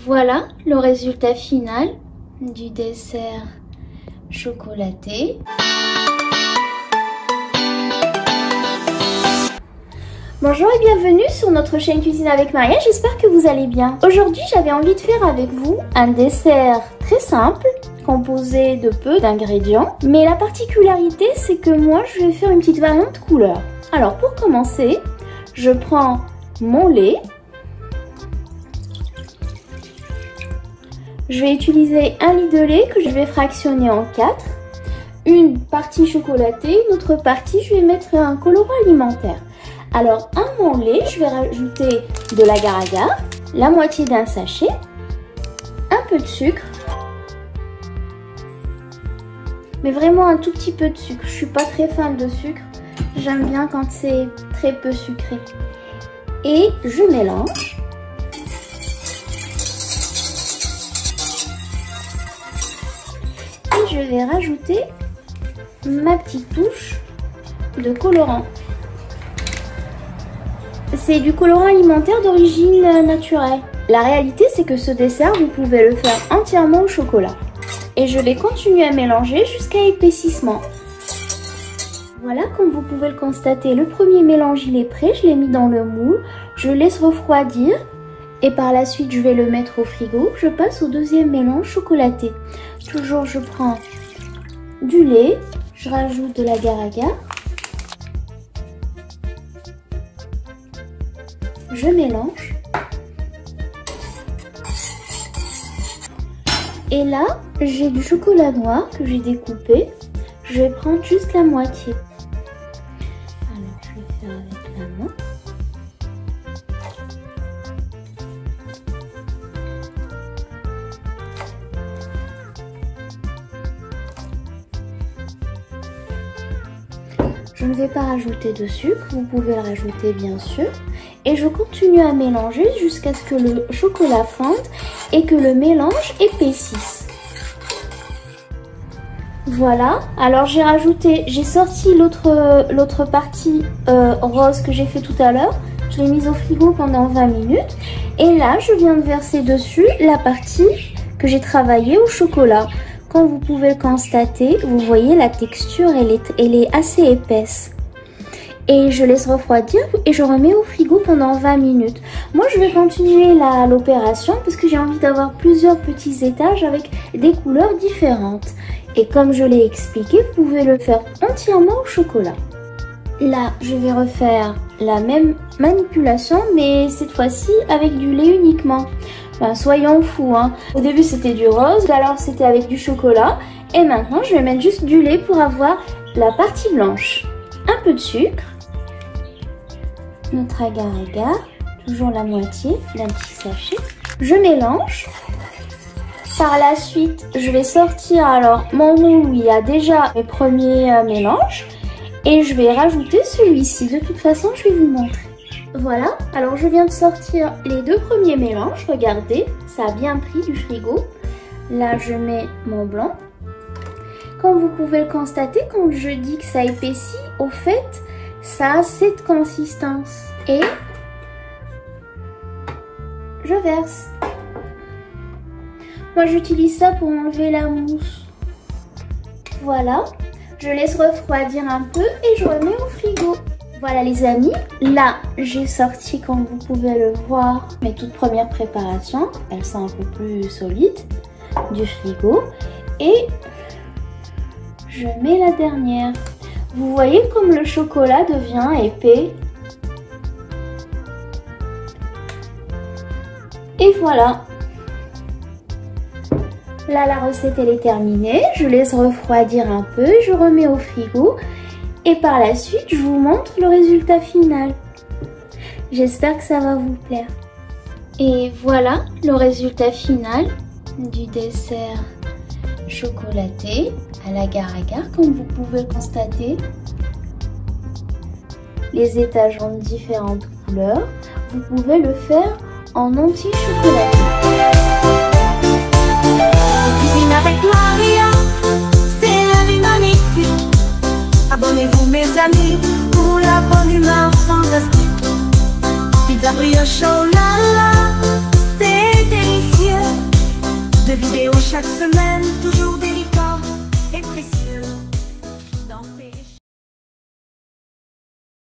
voilà le résultat final du dessert chocolaté. Bonjour et bienvenue sur notre chaîne Cuisine avec Maria, j'espère que vous allez bien. Aujourd'hui j'avais envie de faire avec vous un dessert très simple, composé de peu d'ingrédients. Mais la particularité c'est que moi je vais faire une petite variante couleur. Alors pour commencer, je prends mon lait. Je vais utiliser 1 litre de lait que je vais fractionner en 4. Une partie chocolatée, une autre partie je vais mettre un colorant alimentaire. Alors à mon lait, je vais rajouter de l'agar-agar, la moitié d'un sachet, un peu de sucre, mais vraiment un tout petit peu de sucre. Je suis pas très fan de sucre, j'aime bien quand c'est très peu sucré. Et je mélange. Et je vais rajouter ma petite touche de colorant. C'est du colorant alimentaire d'origine naturelle. La réalité, c'est que ce dessert, vous pouvez le faire entièrement au chocolat. Et je vais continuer à mélanger jusqu'à épaississement. Voilà, comme vous pouvez le constater, le premier mélange, il est prêt. Je l'ai mis dans le moule. Je laisse refroidir. Et par la suite, je vais le mettre au frigo. Je passe au deuxième mélange chocolaté. Toujours, je prends du lait. Je rajoute de l'agar-agar. Je mélange. Et là, j'ai du chocolat noir que j'ai découpé. Je vais prendre juste la moitié. Alors, je vais faire avec la main. Je ne vais pas rajouter de sucre, vous pouvez le rajouter bien sûr. Et je continue à mélanger jusqu'à ce que le chocolat fonde et que le mélange épaississe. Voilà, alors j'ai sorti l'autre partie rose que j'ai fait tout à l'heure. Je l'ai mise au frigo pendant 20 minutes. Et là, je viens de verser dessus la partie que j'ai travaillée au chocolat. Comme vous pouvez le constater, vous voyez la texture, elle est assez épaisse. Et je laisse refroidir et je remets au frigo pendant 20 minutes. Moi, je vais continuer l'opération parce que j'ai envie d'avoir plusieurs petits étages avec des couleurs différentes. Et comme je l'ai expliqué, vous pouvez le faire entièrement au chocolat. Là, je vais refaire la même manipulation, mais cette fois-ci avec du lait uniquement. Ben, soyons fous, hein. Au début, c'était du rose, alors c'était avec du chocolat. Et maintenant, je vais mettre juste du lait pour avoir la partie blanche. Un peu de sucre. Notre agar-agar, toujours la moitié d'un petit sachet. Je mélange. Par la suite, je vais sortir alors mon moule où il y a déjà mes premiers mélanges. Et je vais rajouter celui-ci. De toute façon, je vais vous montrer. Voilà, alors je viens de sortir les deux premiers mélanges. Regardez, ça a bien pris du frigo. Là, je mets mon blanc. Comme vous pouvez le constater, quand je dis que ça épaissit, au fait, ça a cette consistance. Et je verse. Moi, j'utilise ça pour enlever la mousse. Voilà. Je laisse refroidir un peu et je remets au frigo. Voilà les amis. Là, j'ai sorti, comme vous pouvez le voir, mes toutes premières préparations. Elles sont un peu plus solides du frigo. Et je mets la dernière. Vous voyez comme le chocolat devient épais. Et voilà. Là, la recette, elle est terminée. Je laisse refroidir un peu. Je remets au frigo. Et par la suite, je vous montre le résultat final. J'espère que ça va vous plaire. Et voilà le résultat final du dessert chocolaté à l'agar-agar, comme vous pouvez le constater. Les étages ont différentes couleurs. Vous pouvez le faire en entier chocolaté. Cuisine avec Maria, c'est la vie magnifique. Abonnez-vous mes amis pour la bonne humeur fantastique. Pizza brioche au lala, c'est délicieux. vidéos chaque semaine, toujours des